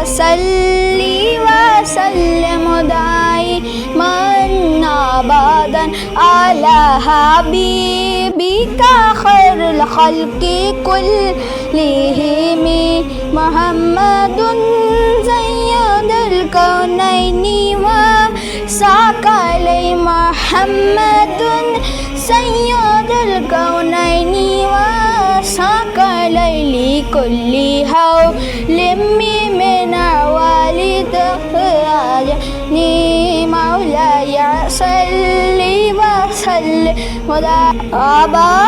صلي وسلم دائما أبدا على حبيبك خير الخلق كلهم محمد سيد الكونين وثقلين محمد سيد الكونين وثقلين لكل حول من والدي مولاي صل وسلم أبدا.